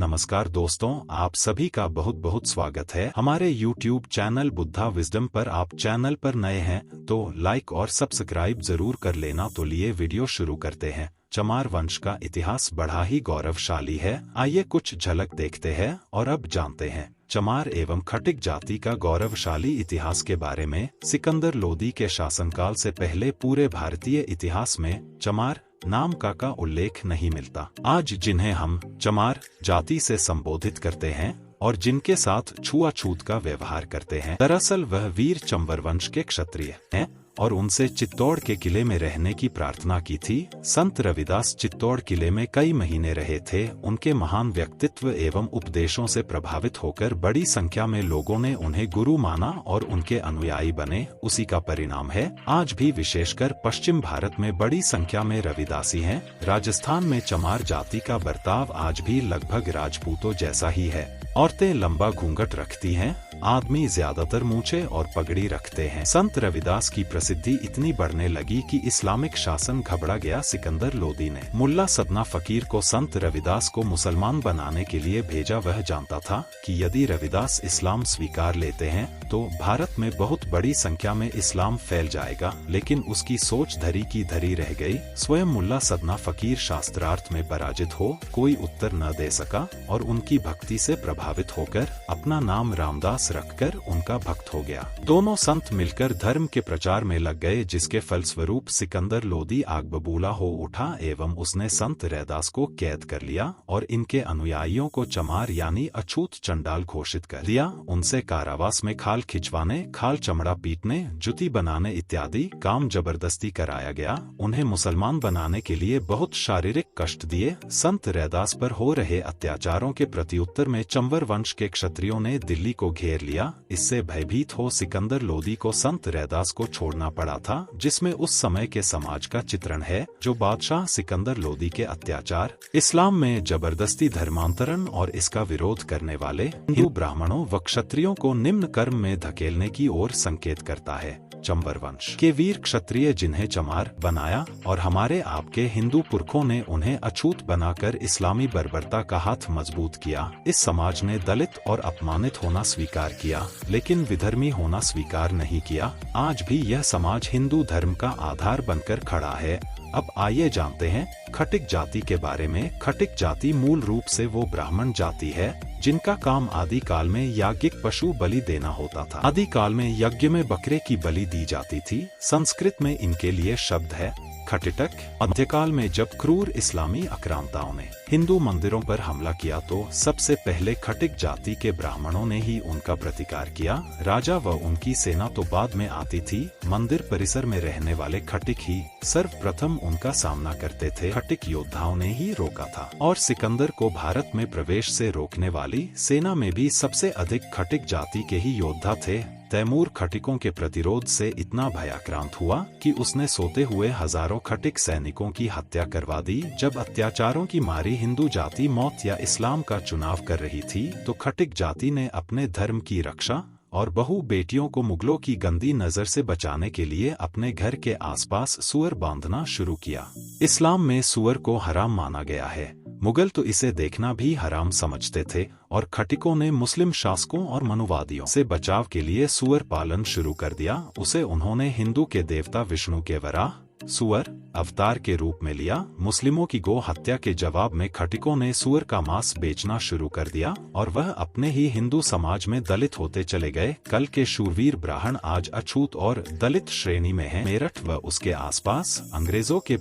नमस्कार दोस्तों, आप सभी का बहुत बहुत स्वागत है हमारे YouTube चैनल बुद्धा विजडम पर। आप चैनल पर नए हैं तो लाइक और सब्सक्राइब जरूर कर लेना। तो लिए वीडियो शुरू करते हैं। चमार वंश का इतिहास बड़ा ही गौरवशाली है। आइए कुछ झलक देखते हैं और अब जानते हैं चमार एवं खटिक जाति का गौरवशाली इतिहास के बारे में। सिकंदर लोदी के शासनकाल से पहले पूरे भारतीय इतिहास में चमार नाम का उल्लेख नहीं मिलता। आज जिन्हें हम चमार जाति से संबोधित करते हैं और जिनके साथ छुआछूत का व्यवहार करते हैं, दरअसल वह वीर चंबर वंश के क्षत्रिय हैं और उनसे चित्तौड़ के किले में रहने की प्रार्थना की थी। संत रविदास चित्तौड़ किले में कई महीने रहे थे। उनके महान व्यक्तित्व एवं उपदेशों से प्रभावित होकर बड़ी संख्या में लोगों ने उन्हें गुरु माना और उनके अनुयायी बने। उसी का परिणाम है आज भी विशेषकर पश्चिम भारत में बड़ी संख्या में रविदासी हैं। राजस्थान में चमार जाति का बर्ताव आज भी लगभग राजपूतों जैसा ही है। औरतें लंबा घूंघट रखती हैं, आदमी ज्यादातर मूछे और पगड़ी रखते हैं। संत रविदास की प्रसिद्धि इतनी बढ़ने लगी कि इस्लामिक शासन घबरा गया। सिकंदर लोदी ने मुल्ला सदना फकीर को संत रविदास को मुसलमान बनाने के लिए भेजा। वह जानता था कि यदि रविदास इस्लाम स्वीकार लेते हैं तो भारत में बहुत बड़ी संख्या में इस्लाम फैल जाएगा, लेकिन उसकी सोच धरी की धरी रह गई। स्वयं मुल्ला सदना फकीर शास्त्रार्थ में पराजित हो कोई उत्तर न दे सका और उनकी भक्ति से प्रभावित होकर अपना नाम रामदास रखकर उनका भक्त हो गया। दोनों संत मिलकर धर्म के प्रचार में लग गए, जिसके फलस्वरूप सिकंदर लोदी आग बबूला हो उठा एवं उसने संत रैदास को कैद कर लिया और इनके अनुयायियों को चमार यानी अछूत चंडाल घोषित कर दिया। उनसे कारावास में खाल खिंचवाने, खाल चमड़ा पीटने, जुती बनाने इत्यादि काम जबरदस्ती कराया गया। उन्हें मुसलमान बनाने के लिए बहुत शारीरिक कष्ट दिए। संत रैदास पर हो रहे अत्याचारों के प्रत्युत्तर में चंबर वंश के क्षत्रियों ने दिल्ली को घेर लिया। इससे भयभीत हो सिकंदर लोदी को संत रैदास को छोड़ना पड़ा था, जिसमें उस समय के समाज का चित्रण है जो बादशाह सिकंदर लोदी के अत्याचार, इस्लाम में जबरदस्ती धर्मांतरण और इसका विरोध करने वाले हिंदू ब्राह्मणों व क्षत्रियों को निम्न कर्म में धकेलने की ओर संकेत करता है। चंबर वंश के वीर क्षत्रिय जिन्हें चमार बनाया और हमारे आपके हिंदू पुरखों ने उन्हें अछूत बनाकर इस्लामी बर्बरता का हाथ मजबूत किया। इस समाज ने दलित और अपमानित होना स्वीकार किया, लेकिन विधर्मी होना स्वीकार नहीं किया। आज भी यह समाज हिंदू धर्म का आधार बनकर खड़ा है। अब आइए जानते हैं खटिक जाति के बारे में। खटिक जाति मूल रूप से वो ब्राह्मण जाति है जिनका काम आदि काल में याज्ञिक पशु बलि देना होता था। आदि काल में यज्ञ में बकरे की बलि दी जाती थी। संस्कृत में इनके लिए शब्द है खटिटक। मध्यकाल में जब क्रूर इस्लामी आक्रांताओं ने हिंदू मंदिरों पर हमला किया तो सबसे पहले खटिक जाति के ब्राह्मणों ने ही उनका प्रतिकार किया। राजा व उनकी सेना तो बाद में आती थी। मंदिर परिसर में रहने वाले खटिक ही सर्वप्रथम उनका सामना करते थे। खटिक योद्धाओं ने ही रोका था और सिकंदर को भारत में प्रवेश से रोकने वाली सेना में भी सबसे अधिक खटिक जाति के ही योद्धा थे। तैमूर खटिकों के प्रतिरोध से इतना भयाक्रांत हुआ कि उसने सोते हुए हजारों खटिक सैनिकों की हत्या करवा दी। जब अत्याचारों की मारी हिंदू जाति मौत या इस्लाम का चुनाव कर रही थी तो खटिक जाति ने अपने धर्म की रक्षा और बहु बेटियों को मुगलों की गंदी नजर से बचाने के लिए अपने घर के आसपास सुअर बांधना शुरू किया। इस्लाम में सुअर को हराम माना गया है। मुगल तो इसे देखना भी हराम समझते थे और खटिकों ने मुस्लिम शासकों और मनुवादियों से बचाव के लिए सुअर पालन शुरू कर दिया। उसे उन्होंने हिंदू के देवता विष्णु के वराह सुअर अवतार के रूप में लिया। मुस्लिमों की गो हत्या के जवाब में खटिकों ने सुअर का मांस बेचना शुरू कर दिया और वह अपने ही हिंदू समाज में दलित होते चले गए। कल के शूरवीर ब्राह्मण आज अछूत और दलित श्रेणी में हैं। मेरठ व उसके आसपास अंग्रेजों के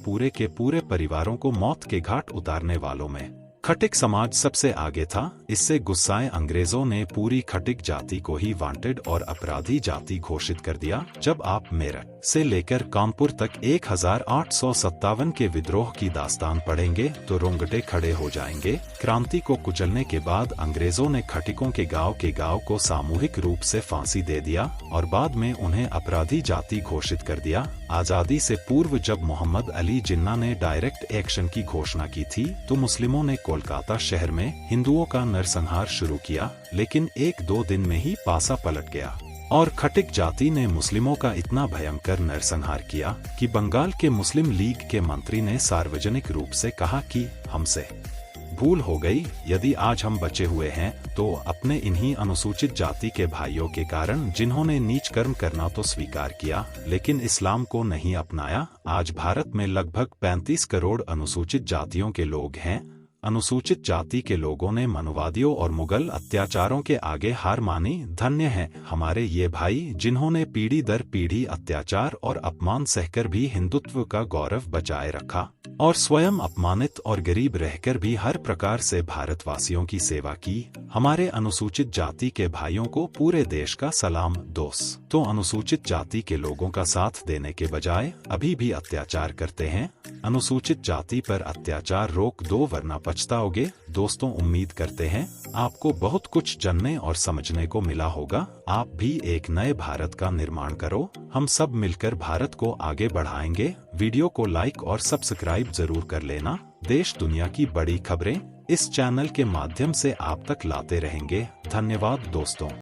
पूरे परिवारों को मौत के घाट उतारने वालों में खटिक समाज सबसे आगे था। इससे गुस्साए अंग्रेजों ने पूरी खटिक जाति को ही वांटेड और अपराधी जाति घोषित कर दिया। जब आप मेरठ से लेकर कानपुर तक 1857 के विद्रोह की दास्तान पढ़ेंगे तो रोंगटे खड़े हो जाएंगे। क्रांति को कुचलने के बाद अंग्रेजों ने खटिकों के गांव को सामूहिक रूप से फांसी दे दिया और बाद में उन्हें अपराधी जाति घोषित कर दिया। आजादी से पूर्व जब मोहम्मद अली जिन्ना ने डायरेक्ट एक्शन की घोषणा की थी तो मुस्लिमों ने कोलकाता शहर में हिंदुओं का नरसंहार शुरू किया, लेकिन 1-2 दिन में ही पासा पलट गया और खटिक जाति ने मुस्लिमों का इतना भयंकर नरसंहार किया कि बंगाल के मुस्लिम लीग के मंत्री ने सार्वजनिक रूप से कहा कि हमसे भूल हो गई। यदि आज हम बचे हुए हैं तो अपने इन्हीं अनुसूचित जाति के भाइयों के कारण, जिन्होंने नीच कर्म करना तो स्वीकार किया लेकिन इस्लाम को नहीं अपनाया। आज भारत में लगभग 35 करोड़ अनुसूचित जातियों के लोग हैं। अनुसूचित जाति के लोगों ने मनुवादियों और मुगल अत्याचारों के आगे हार मानी। धन्य हैं हमारे ये भाई, जिन्होंने पीढ़ी दर पीढ़ी अत्याचार और अपमान सहकर भी हिंदुत्व का गौरव बचाए रखा और स्वयं अपमानित और गरीब रहकर भी हर प्रकार से भारतवासियों की सेवा की। हमारे अनुसूचित जाति के भाइयों को पूरे देश का सलाम। दोस्त तो अनुसूचित जाति के लोगों का साथ देने के बजाय अभी भी अत्याचार करते हैं। अनुसूचित जाति पर अत्याचार रोक दो वरना पछताओगे। दोस्तों, उम्मीद करते हैं आपको बहुत कुछ जानने और समझने को मिला होगा। आप भी एक नए भारत का निर्माण करो। हम सब मिलकर भारत को आगे बढ़ाएंगे। वीडियो को लाइक और सब्सक्राइब जरूर कर लेना। देश दुनिया की बड़ी खबरें इस चैनल के माध्यम से आप तक लाते रहेंगे। धन्यवाद दोस्तों।